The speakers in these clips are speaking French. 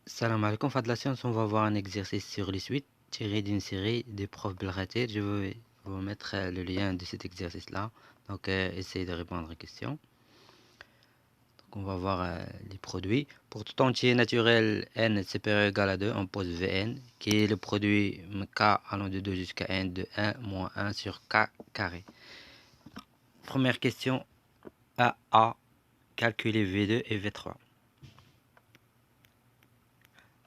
Salam alaikum, fin de la séance, on va voir un exercice sur les suites tiré d'une série des profs Belrater. Je vais vous mettre le lien de cet exercice-là. Donc, essayez de répondre aux questions. Donc, on va voir les produits. Pour tout entier naturel n supérieur ou égal à 2, on pose Vn, qui est le produit k allant de 2 jusqu'à n de 1 moins 1 sur k carré. Première question, A. Calculer V2 et V3.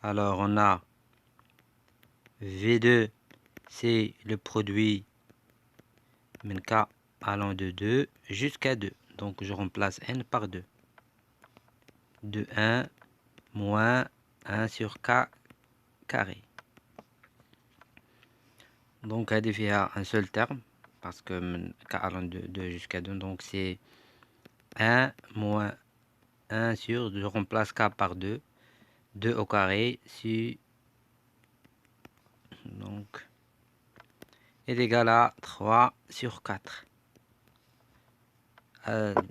Alors, on a V2, c'est le produit k allant de 2 jusqu'à 2. Donc je remplace n par 2. De 1 moins 1 sur k carré. Donc à défier un seul terme, parce que k allant de 2 jusqu'à 2, donc c'est 1 moins 1 sur, je remplace k par 2, 2 au carré, donc est égal à 3 sur 4.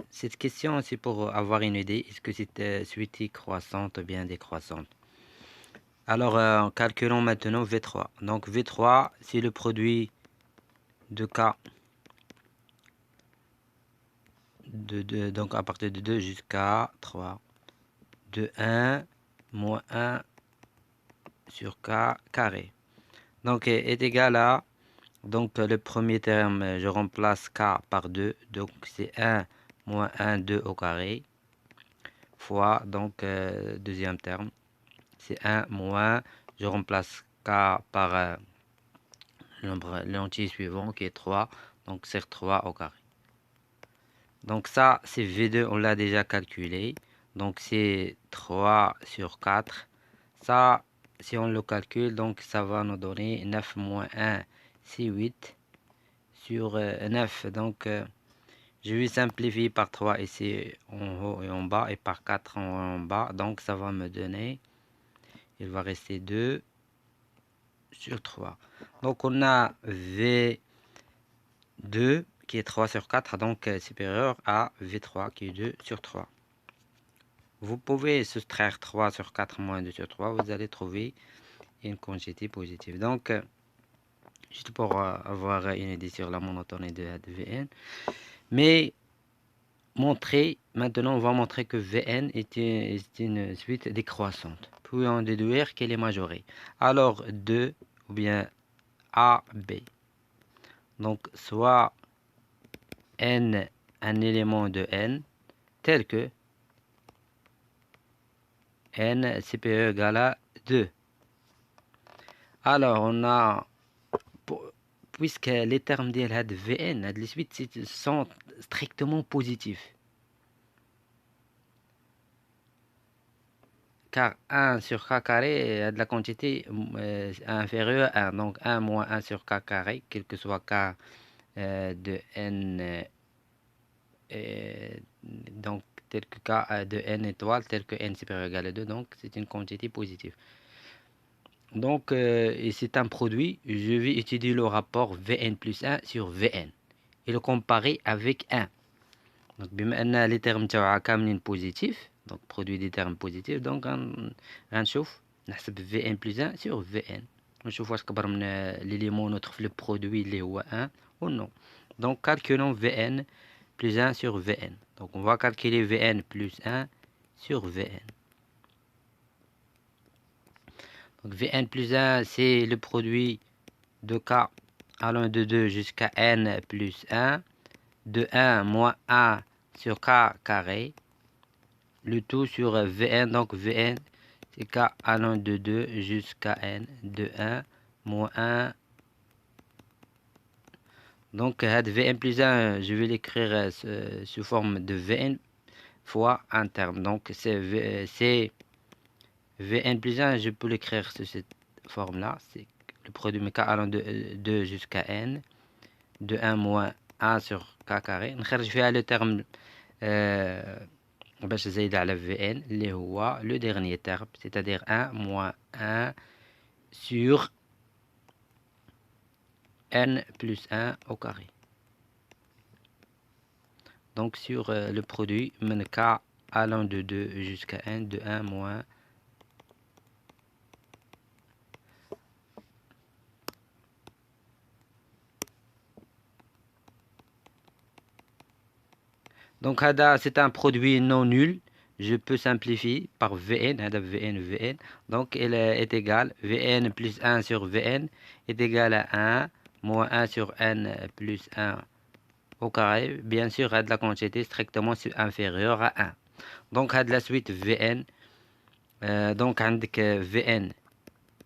Cette question, c'est pour avoir une idée, est-ce que c'est suite croissante ou bien décroissante. Alors, calculons maintenant V3. Donc, V3, c'est le produit de K, donc à partir de 2 jusqu'à 3, de 1 moins 1 sur K carré. Donc, est égal à, donc le premier terme, je remplace K par 2, donc c'est 1 moins 1, 2 au carré, fois, donc, deuxième terme, c'est 1 moins, je remplace K par l'entier suivant qui est 3, donc c'est 3 au carré. Donc ça, c'est V2, on l'a déjà calculé. Donc c'est 3 sur 4. Ça, si on le calcule, donc ça va nous donner 9 moins 1, c'est 8 sur 9. Donc je vais simplifier par 3 ici en haut et en bas et par 4 en bas. Donc ça va me donner, il va rester 2 sur 3. Donc on a V2 qui est 3 sur 4, donc supérieur à V3 qui est 2 sur 3. Vous pouvez soustraire 3 sur 4 moins 2 sur 3, vous allez trouver une quantité positive. Donc, juste pour avoir une idée sur la monotonie de Vn. Mais maintenant on va montrer que Vn est une suite décroissante. Puis on déduire qu'elle est majorée. Alors 2 ou bien A, B. Donc soit n un élément de n tel que n supérieur égal à 2. Alors on a, puisque les termes de Vn, les suites sont strictement positifs. Car 1 sur k carré a de la quantité inférieure à 1. Donc 1 moins 1 sur k carré, quel que soit k de n, donc tel que k de n étoile, tel que n supérieur égal à 2. Donc c'est une quantité positive. Donc et c'est un produit, je vais étudier le rapport Vn plus 1 sur Vn et le comparer avec 1. Donc بما ان les termes تاعها كاملين positifs, donc produit des termes positifs, donc غنشوف نحسب Vn plus 1 sur Vn ونشوف واش كبر من l'élément neutre في le produit اللي هو 1 ou non. Donc calculons Vn plus 1 sur Vn. Donc on va calculer Vn plus 1 sur Vn. Donc Vn plus 1, c'est le produit de k allant de 2 jusqu'à n plus 1, de 1 moins 1 sur k carré, le tout sur Vn. Donc Vn, c'est k allant de 2 jusqu'à n, de 1 moins 1. Donc Vn plus 1, je vais l'écrire sous forme de Vn fois un terme. Donc c'est Vn plus 1, je peux l'écrire sous cette forme-là. C'est le produit de k allant de 2 jusqu'à n, de 1 moins 1 sur k carré. نخرج فيها le terme باش نزيد على Vn اللي هو le dernier terme, c'est-à-dire 1 moins 1 sur n plus 1 au carré. Donc sur le produit من k allant de 2 jusqu'à n, de 1 moins Donc c'est un produit non nul. Je peux simplifier par Vn. Vn. Donc il est égal Vn plus 1 sur Vn est égal à 1 moins 1 sur n plus 1 au carré. Bien sûr, la quantité strictement inférieure à 1. Donc la suite Vn. Donc عندك Vn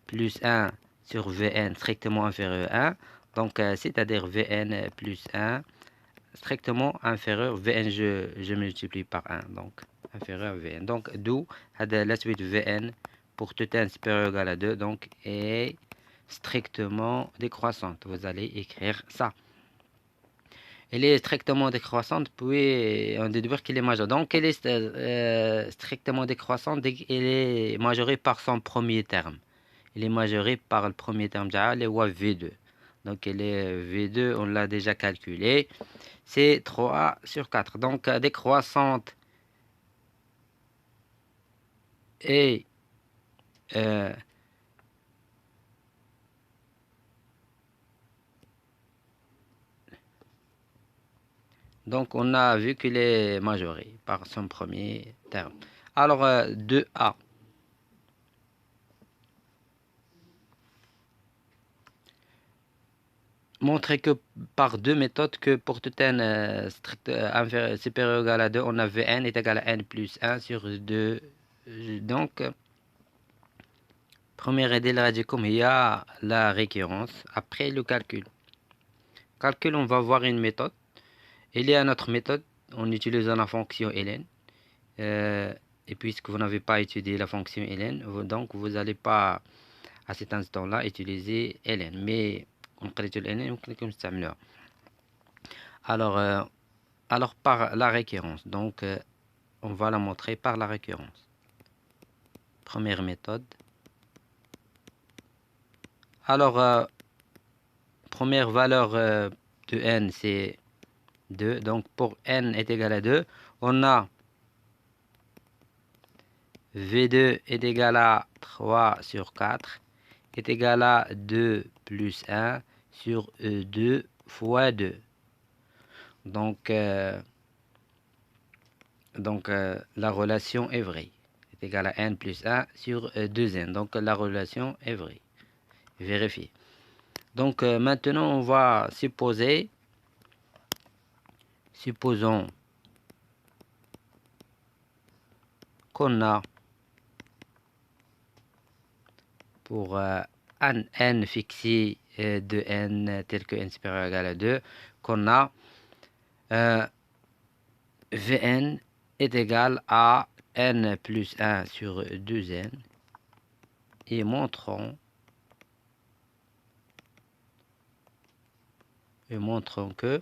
plus 1 sur Vn strictement inférieur à 1. Donc c'est-à-dire Vn plus 1 strictement inférieur Vn, je multiplie par 1, donc inférieur Vn. Donc d'où la suite Vn pour tout n supérieur ou égal à 2 donc est strictement décroissante. Vous allez écrire ça. Elle est strictement décroissante, puis on déduire qu'elle est majeure. Donc elle est strictement décroissante dès qu'elle est majorée par son premier terme. Elle est majorée par le premier terme, le V2. Donc elle est V2, on l'a déjà calculé. C'est 3 sur 4. Donc, décroissante et donc, on a vu qu'il est majoré par son premier terme. Alors, 2A. Montrer que par deux méthodes que pour tout n strict supérieur ou égal à 2, on a Vn est égal à n plus 1 sur 2. Donc, première idée, il y a la récurrence. Après, le calcul. Calcul, on va voir une méthode. Il y a notre méthode, on utilise la fonction ln. Et puisque vous n'avez pas étudié la fonction ln, donc vous n'allez pas à cet instant-là utiliser ln. Mais on peut utiliser ln, alors, alors par la récurrence. Donc on va la montrer par la récurrence. Première méthode. Alors première valeur de n c'est 2. Donc pour n est égal à 2, on a V2 est égal à 3 sur 4 est égal à 2 plus 1 sur 2 fois 2. Donc la relation est vraie. Est égal à n plus 1 sur 2n. Donc la relation est vraie. Vérifier. Donc maintenant on va supposer, supposons qu'on a pour un n fixé de n tel que n supérieur ou égal à 2, qu'on a Vn est égal à n plus 1 sur 2n et montrons que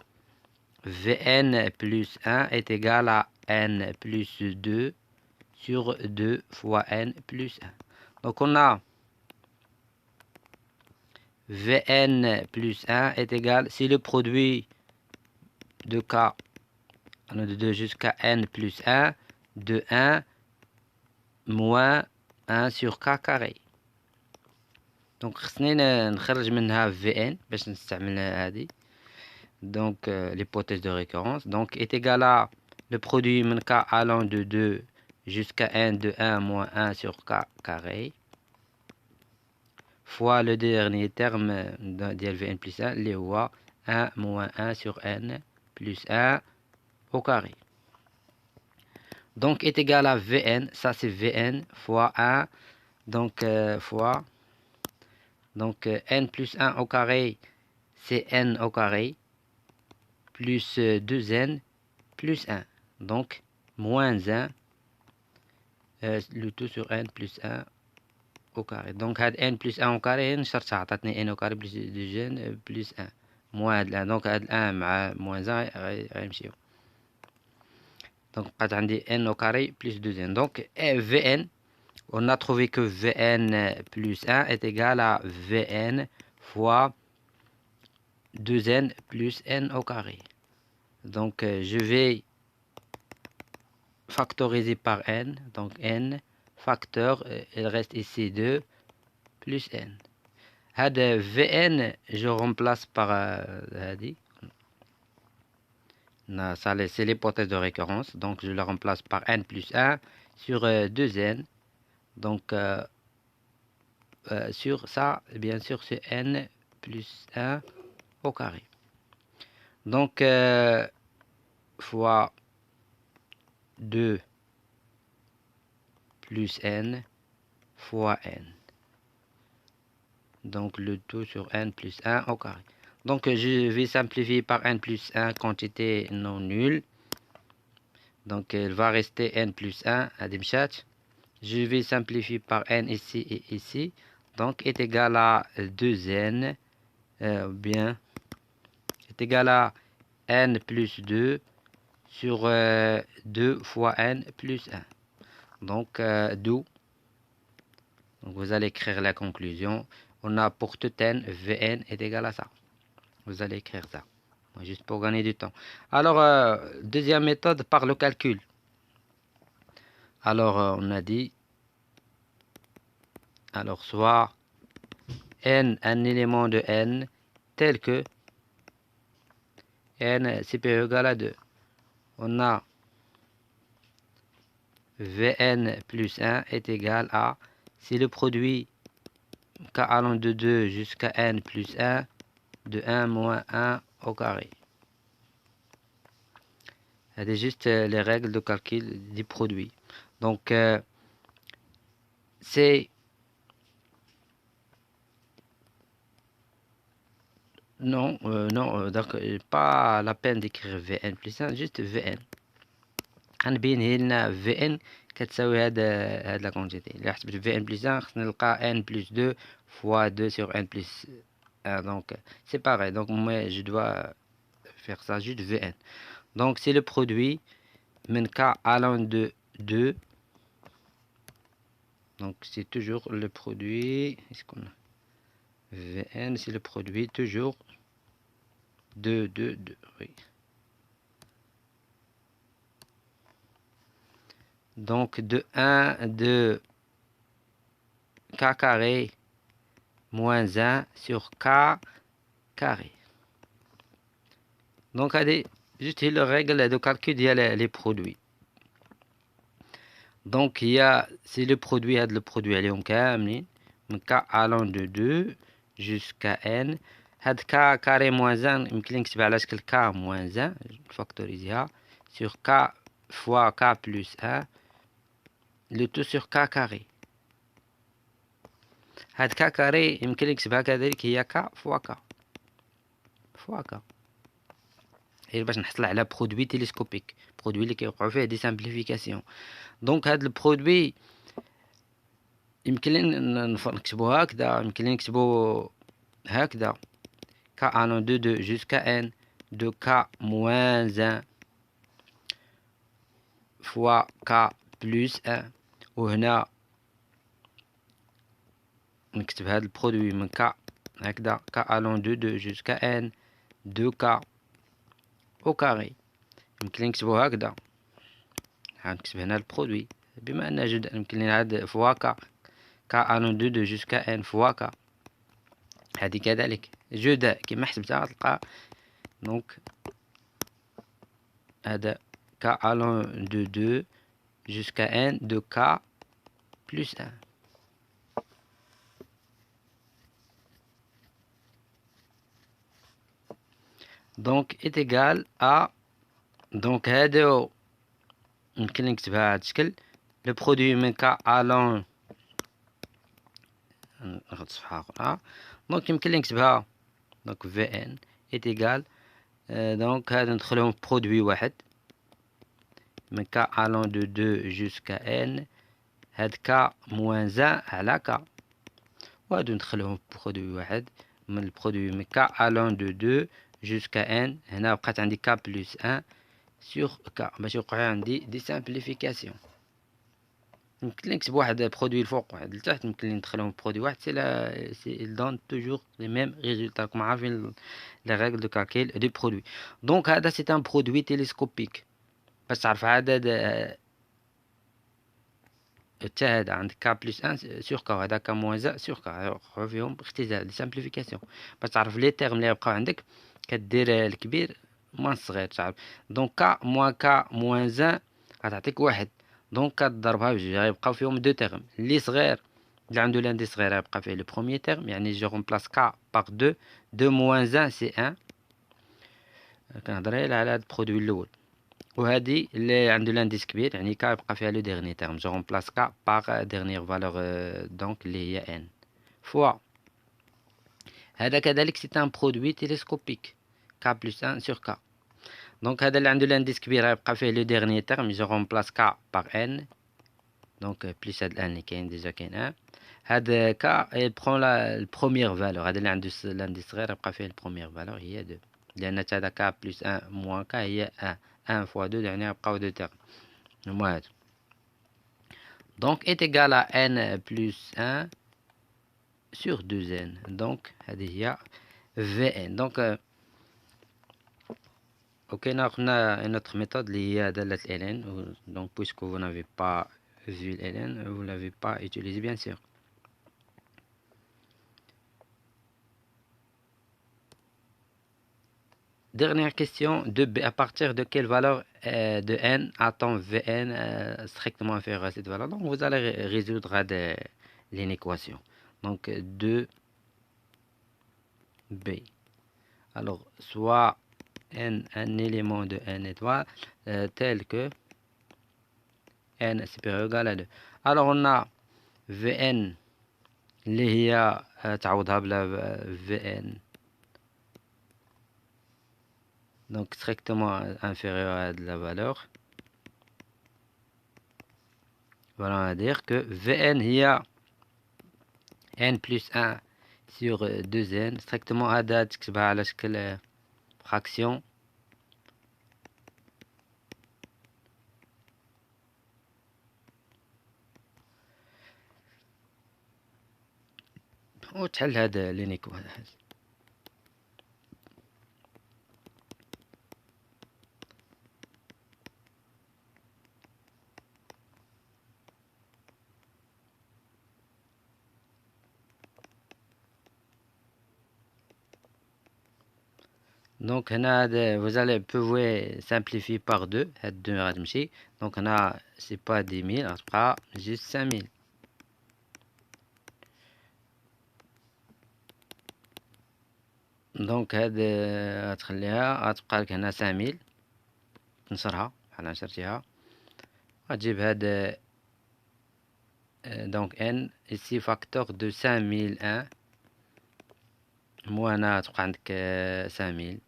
Vn plus 1 est égal à n plus 2 sur 2 fois n plus 1. Donc on a Vn plus 1 est égal, c'est le produit de k de 2 jusqu'à n plus 1 de 1 moins 1 sur k carré. Donc خصني نخرج منها Vn باش نستعمل هذه. Donc l'hypothèse de récurrence donc est égal à le produit de k allant de 2 jusqu'à n de 1 moins 1 sur k carré fois le dernier terme de Vn plus 1 اللي هو 1 moins 1 sur n plus 1 au carré. Donc est égal à Vn, ça c'est Vn fois 1, donc fois donc n plus 1 au carré c'est n au carré plus 2n plus 1. Donc moins 1 le tout sur n plus 1 au carré. Donc n plus 1 au carré نشرتها عطاتني n au carré plus 2n plus 1 moins 1. Donc 1 مع moins 1 غيمشيو. Donc بقات عندي n au carré plus 2n. Donc Vn, on a trouvé que Vn plus 1 est égal à Vn fois 2n plus n au carré. Donc je vais factoriser par n. Donc n facteur, il reste ici 2 plus n. هذا Vn je remplace par هذه Ça, c'est l'hypothèse de récurrence. Donc, je le remplace par n plus 1 sur 2n. Donc, sur ça, bien sûr, c'est n plus 1 au carré. Donc, fois 2 plus n fois n. Donc, le tout sur n plus 1 au carré. Donc, je vais simplifier par n plus 1 quantité non nulle. Donc, il va rester n plus 1 à Dimchat. Je vais simplifier par n ici et ici. Donc, est égal à 2n. Bien, est égal à n plus 2 sur 2 fois n plus 1. Donc, d'où, donc vous allez écrire la conclusion. On a pour tout n, Vn est égal à ça. Vous allez écrire ça, juste pour gagner du temps. Alors, deuxième méthode, par le calcul. Alors, on a dit, alors soit n, un élément de n, tel que n supérieur égal à 2. On a Vn plus 1 est égal à, si le produit k allant de 2 jusqu'à n plus 1, de 1 moins 1 au carré. C'est juste les règles de calcul du produit. Donc, c'est... Non, donc pas la peine d'écrire Vn plus 1, juste Vn. غنبين لنا Vn كتساوي هاد لا كونتيتي. اللي حسبت Vn plus 1 خصنا نلقى n plus 2 fois 2 sur n plus 1. Donc, c'est pareil. Donc, moi, je dois faire ça juste Vn. Donc, c'est le produit من k allant de 2. Donc, c'est toujours le produit. Est-ce qu'on a Vn, c'est le produit toujours 2, 2, 2. Oui. Donc, de 1 de k carré moins 1 sur k carré. Donc, allez, juste la règle de calcul, il y a les produits. Donc, il y a, c'est le produit, le produit, il y a k allant de 2 jusqu'à n. هاد k carré moins 1 يمكن نكتب على شكل k moins 1 factoriser sur k fois k plus 1 le tout sur k carré. هاد k carré يمكن نكتبها كذلك هي k fois k fois k. هي باش نحصل على برودوي تيليسكوبيك، برودوي اللي كيوقعوا فيه دي سامبليفيكاسيون. دونك هاد البرودوي يمكن نكتبو هكذا، يمكن نكتبو هكذا k allant de 2 jusqu'à n de k moins 1 fois k plus 1. وهنا نكتب هذا البرودوي من k هكذا k allant de 2 jusqu'à n de k au carré. يمكن نكتبو هكذا، نكتب هنا البرودوي بما أن جد يمكن لنا هاد فوا k allant de 2 jusqu'à n fois k. هذه كذلك جود كما حسبتها تلقى. دونك هذا k allant de 2 jusqu'à n de k plus 1. Donc est égal à, donc هذا يمكن نكتبها هذا الشكل le produit من k allant ناخد صفحة أخرى. دونك يمكن نكتبها دونك Vn est égal دونك هذا ندخلهم برودوي واحد من k allant de 2 jusqu'à n هاد k moins 1 على k، وهادو ندخلهم برودوي واحد من البرودوي من k allant de 2 jusqu'à n. هنا بقات عندي k plus 1 sur k باش يوقع عندي دي سامبليفيكاسيون. يمكن لي نكتب واحد برودوي الفوق واحد لتحت، يمكن لي ندخلهم برودوي واحد سي دون توجور لي ميم ريزولتا. راكم عارفين لي ريغل دو كالكيل دي برودوي. دونك هذا سي ان برودوي تيليسكوبيك باش تعرف عدد حتى هذا عندك k plus 1 سور k وهذا k moins 1 سور k يوقعوا فيهم اختزال دي سامبليفيكاسيون باش تعرف لي تيرم اللي يبقاو عندك كدير الكبير moins صغير تعرف. دونك ك موان ك موان زان غتعطيك واحد. دونك كضربها بجوج غيبقاو فيهم دو تيرم. اللي صغير اللي عنده لاندي صغير غيبقى فيه لو بروميير تيرم، يعني جو رومبلاس ك باغ دو. دو موان زان سي ان. كنهضر غير على هاد البرودوي الاول. وهادي اللي عنده لانديس كبير يعني ك يبقى فيها لو ديرني تيرم. جو رومبلاس ك باغ ديرنيير فالور دونك اللي هي ان فوا. هذا كذلك سي ان برودوي تيليسكوبيك ك بلس 1 سور ك. دونك هذا اللي عنده لانديس كبير غيبقى فيه لو ديرني تيرم جو رومبلاس ك باغ ان. دونك بلس هاد الان اللي كاين ديجا كاين ان. هاد ك يبرون البروميير فالور. هذا اللي عنده لانديس صغير يبقى فيه البروميير فالور هي 2 لان هذا ك بلس 1 موان ك هي 1. 1 fois 2 يعني يبقاو 2 تيرم هما هادو. دونك est égal à n plus 1 sur 2n. دونك هذه هي Vn. دونك وكاينه قلنا une autre méthode اللي هي دالة ln. Donc puisque vous n'avez pas vu ln, vous l'avez pas utilisé bien sûr. Dernière question de B. À partir de quelle valeur de n attend Vn strictement inférieur à cette valeur? Donc vous allez résoudre l'équation. Donc 2b. Alors soit n un élément de n étoile tel que n supérieur ou égal à 2. Alors on a Vn اللي هي تعوضها بلا Vn donc strictement inférieur à la valeur. Voilà, on va dire que Vn هي n plus 1 sur 2n strictement هذا تكتبها على شكل fraction وتحل هذا لينيكوال. Donc هنا vous allez pouvoir simplifier par 2 هاد 2 غتمشي. donc هنا c'est pas 10 000 غتبقى juste 5 000. دونك هاد غتخليها غتبقى لك هنا 5000 تنشرها بحال نشرتيها. غتجيب هاد دونك n ici facteur de 5001 moins هنا تبقى عندك 5000.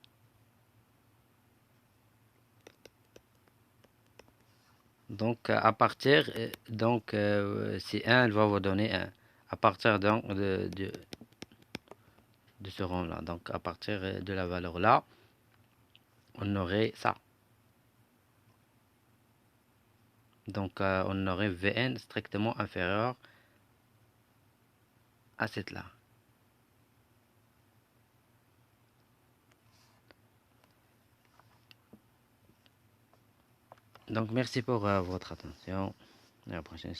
donc à partir donc si 1 elle va vous donner 1 à partir donc de ce rond là. Donc à partir de la valeur là on aurait ça. Donc on aurait Vn strictement inférieur à cette là. Donc merci pour votre attention. À la prochaine.